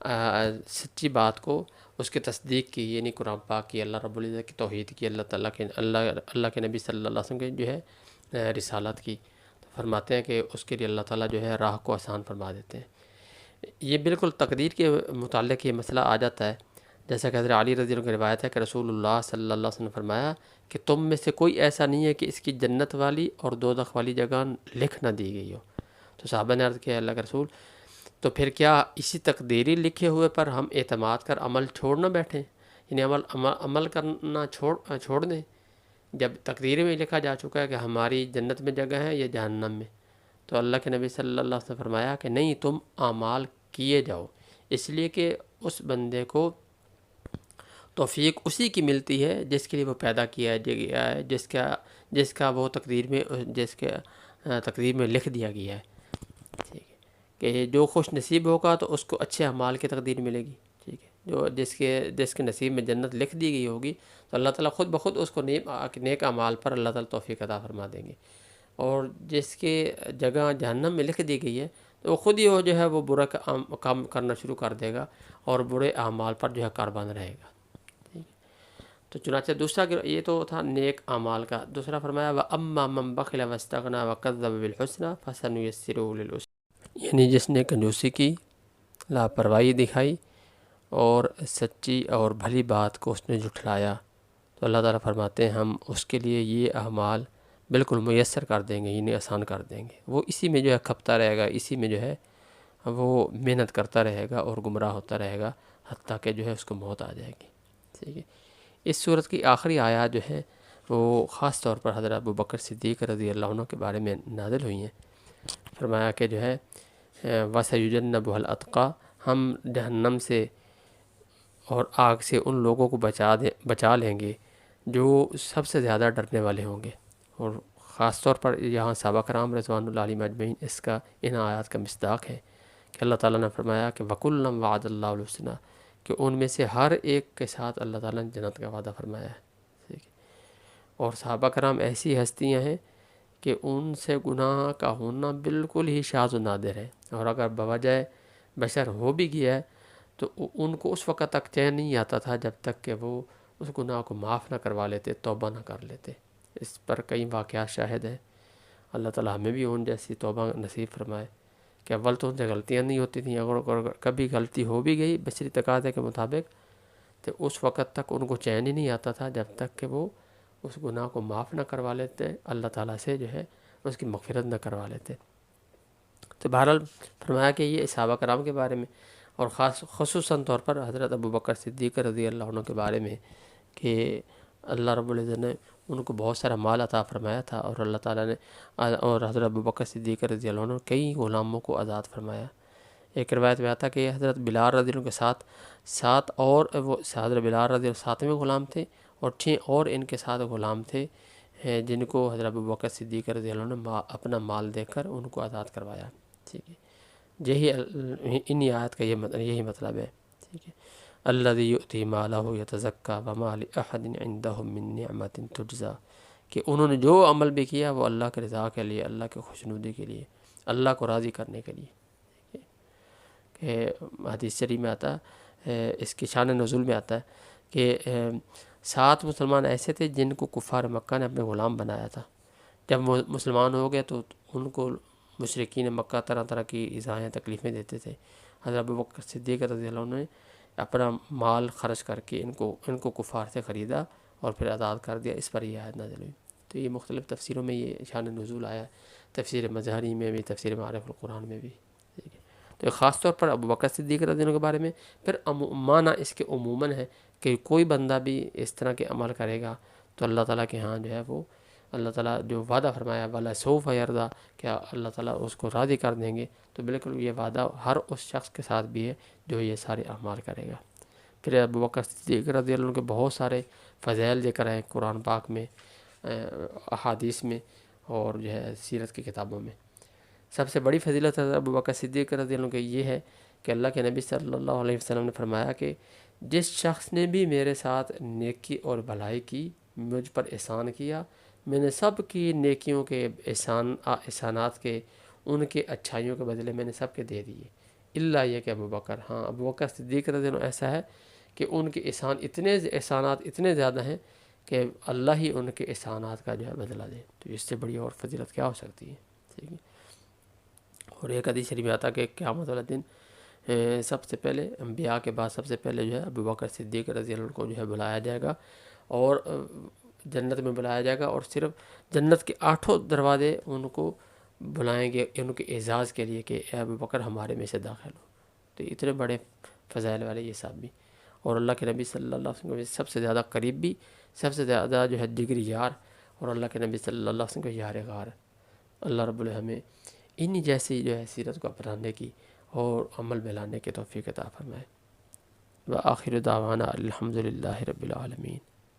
سچی بات کو اس کی تصدیق کی، یعنی قرآن پاک کی، اللہ رب العزت کی توحید کی، اللہ کے نبی صلی اللہ علیہ وسلم کے جو ہے رسالت کی، تو فرماتے ہیں کہ اس کے لیے اللہ تعالیٰ جو ہے راہ کو آسان فرما دیتے ہیں۔ یہ بالکل تقدیر کے متعلق یہ مسئلہ آ جاتا ہے، جیسا کہ حضرت علی رضی اللہ عنہ کی روایت ہے کہ رسول اللہ صلی اللہ علیہ وسلم نے فرمایا کہ تم میں سے کوئی ایسا نہیں ہے کہ اس کی جنت والی اور دوزخ والی جگہ لکھ نہ دی گئی ہو۔ تو صحابہ نے عرض کیا اللہ کے رسول، تو پھر کیا اسی تقدیری لکھے ہوئے پر ہم اعتماد کر عمل چھوڑ نہ بیٹھیں، یعنی عمل کرنا چھوڑ دیں، جب تقدیر میں لکھا جا چکا ہے کہ ہماری جنت میں جگہ ہے یا جہنم میں؟ تو اللہ کے نبی صلی اللہ علیہ وسلم نے فرمایا کہ نہیں، تم اعمال کیے جاؤ، اس لیے کہ اس بندے کو توفیق اسی کی ملتی ہے جس کے لیے وہ پیدا کیا گیا ہے، جس کا وہ تقدیر میں لکھ دیا گیا ہے، ٹھیک ہے، کہ جو خوش نصیب ہوگا تو اس کو اچھے اعمال کی تقدیر ملے گی، ٹھیک ہے، جو جس کے نصیب میں جنت لکھ دی گئی ہوگی تو اللہ تعالیٰ خود بخود اس کو نیک اعمال پر اللہ تعالیٰ توفیق عطا فرما دیں گے، اور جس کے جگہ جہنم میں لکھ دی گئی ہے تو وہ خود ہی جو ہے وہ برا کام کرنا شروع کر دے گا اور برے اعمال پر جو ہے کاربند رہے گا، ٹھیک ہے۔ تو چنانچہ دوسرا یہ تو تھا نیک اعمال کا، دوسرا فرمایا وَأَمَّا مَنْ بَخِلَ وَاسْتَغْنَىٰ وَكَذَّبَ بِالْحُسْنَىٰ فَسَنُيَسِّرُهُ لِلْعُسْرَىٰ، یعنی جس نے کنجوسی کی، لاپرواہی دکھائی اور سچی اور بھلی بات کو اس نے جھٹلایا، تو اللہ تعالیٰ فرماتے ہیں ہم اس کے لیے یہ اعمال بالکل میسر کر دیں گے، انہیں آسان کر دیں گے، وہ اسی میں جو ہے کھپتا رہے گا، اسی میں جو ہے وہ محنت کرتا رہے گا اور گمراہ ہوتا رہے گا، حتیٰ کہ جو ہے اس کو موت آ جائے گی، ٹھیک ہے۔ اس صورت کی آخری آیات جو ہے وہ خاص طور پر حضرت ابو بکر صدیق رضی اللہ عنہ کے بارے میں نازل ہوئی ہیں۔ فرمایا کہ جو ہے وَسَيُجَنَّبُهَا الْأَتْقَىٰ، ہم جہنم سے اور آگ سے ان لوگوں کو بچا لیں گے جو سب سے زیادہ ڈرنے والے ہوں گے، اور خاص طور پر یہاں صحابہ کرام رضوان اللہ علیہم اجمعین ان آیات کا مصداق ہے کہ اللہ تعالیٰ نے فرمایا کہ وَكُلًّا وَعَدَ اللَّهُ الْحُسْنَىٰ، کہ ان میں سے ہر ایک کے ساتھ اللہ تعالیٰ نے جنت کا وعدہ فرمایا ہے، ٹھیک ہے۔ اور صحابہ کرام ایسی ہستیاں ہیں کہ ان سے گناہ کا ہونا بالکل ہی شاذ و نادر ہے، اور اگر بوجہ بشر ہو بھی گیا ہے تو ان کو اس وقت تک چین نہیں آتا تھا جب تک کہ وہ اس گناہ کو معاف نہ کروا لیتے، توبہ نہ کر لیتے۔ اس پر کئی واقعات شاہد ہیں، اللہ تعالیٰ ہمیں بھی ان جیسی توبہ نصیب فرمائے کہ اول تو ان سے غلطیاں نہیں ہوتی تھیں، اگر کبھی غلطی ہو بھی گئی بشری تقاضے کے مطابق تو اس وقت تک ان کو چین ہی نہیں آتا تھا جب تک کہ وہ اس گناہ کو معاف نہ کروا لیتے، اللہ تعالیٰ سے جو ہے اس کی مغفرت نہ کروا لیتے۔ تو بہرحال فرمایا کہ یہ صحابہ کرام کے بارے میں، اور خصوصاً طور پر حضرت ابو بکر صدیق رضی اللہ عنہ کے بارے میں کہ اللہ رب العزت نے ان کو بہت سارا مال عطا فرمایا تھا، اور اللہ تعالیٰ نے اور حضرت ابو بکر صدیق رضی اللہ عنہ نے کئی غلاموں کو آزاد فرمایا۔ ایک روایت میں آتا کہ حضرت بلال رضی اللہ عنہ کے ساتھ اور وہ حضرت بلال رضی اللہ ساتویں غلام تھے، اور 6 اور ان کے ساتھ غلام تھے جن کو حضرت ابو بکر صدیق رضی اللہ عنہ نے اپنا مال دے کر ان کو آزاد کروایا، ٹھیک ہے۔ یہی انہی آیت کا یہی مطلب ہے، ٹھیک ہے۔ الذی یؤتی مالہ یتزکی وما لأحد عندہ من نعمت تجزی، کہ انہوں نے جو عمل بھی کیا وہ اللہ کے رضا کے لیے، اللہ کے خوشنودی کے لیے، اللہ کو راضی کرنے کے لیے، ٹھیک ہے۔ کہ حدیث شریف میں آتا ہے، اس کی شان نزول میں آتا ہے کہ 7 مسلمان ایسے تھے جن کو کفار مکہ نے اپنے غلام بنایا تھا، جب وہ مسلمان ہو گئے تو ان کو مشرکین مکہ طرح طرح کی ایذائیں تکلیفیں دیتے تھے۔ حضرت ابو بکر صدیق رضی اللہ عنہ نے اپنا مال خرچ کر کے ان کو کفار سے خریدا اور پھر آزاد کر دیا، اس پر یہ آیت نازل ہوئی۔ تو یہ مختلف تفسیروں میں یہ شان نزول آیا ہے، تفسیر مظہری میں بھی، تفسیر معارف القرآن میں بھی، ٹھیک ہے۔ تو خاص طور پر ابو بکر صدیق رضی اللہ عنہ کے بارے میں پھر معنی اس کے عموماً ہے کہ کوئی بندہ بھی اس طرح کے عمل کرے گا تو اللہ تعالیٰ کے ہاں جو ہے وہ اللہ تعالیٰ جو وعدہ فرمایا وَلَسَوْفَ يَرْضَىٰ، کیا اللہ تعالیٰ اس کو راضی کر دیں گے، تو بالکل یہ وعدہ ہر اس شخص کے ساتھ بھی ہے جو یہ سارے اعمال کرے گا۔ پھر ابو بکر صدیق رضی اللہ عنہ کے بہت سارے فضائل ذکر ہیں قرآن پاک میں، احادیث میں، اور جو ہے سیرت کی کتابوں میں۔ سب سے بڑی فضیلت حضرت ابو بکر صدیق رضی اللہ عنہ کی یہ ہے کہ اللہ کے نبی صلی اللہ علیہ وسلم نے فرمایا کہ جس شخص نے بھی میرے ساتھ نیکی اور بھلائی کی، مجھ پر احسان کیا، میں نے سب کی نیکیوں کے احسانات کے، ان کے اچھائیوں کے بدلے میں نے سب کے دے دیے، اللہ یہ کہ ابو بکر، ہاں ابو بکر صدیق رضی اللہ عنہ ایسا ہے کہ ان کے احسانات اتنے زیادہ ہیں کہ اللہ ہی ان کے احسانات کا جو ہے بدلہ دے، تو اس سے بڑی اور فضیلت کیا ہو سکتی ہے؟ ٹھیک ہے. اور ایک حدیث شریف میں آتا کہ قیامت والا دن سب سے پہلے انبیاء کے بعد سب سے پہلے جو ہے ابو بکر صدیق رضی اللہ عنہ کو جو ہے بلایا جائے گا، اور جنت میں بلایا جائے گا، اور صرف جنت کے 8 دروازے ان کو بلائیں گے ان کے اعزاز کے لیے کہ اے ابو بکر ہمارے میں سے داخل ہو. تو اتنے بڑے فضائل والے یہ صاحب بھی، اور اللہ کے نبی صلی اللہ علیہ وسلم کے سب سے زیادہ قریب بھی، سب سے زیادہ جو ہے جگری یار، اور اللہ کے نبی صلی اللہ علیہ وسلم کے یار غار. اللہ رب العالمین ہمیں انہی جیسی جو ہے سیرت کو اپنانے کی اور عمل میں لانے کی توفیق عطا فرمائے. وآخر دعوانا الحمد للہ رب العالمین.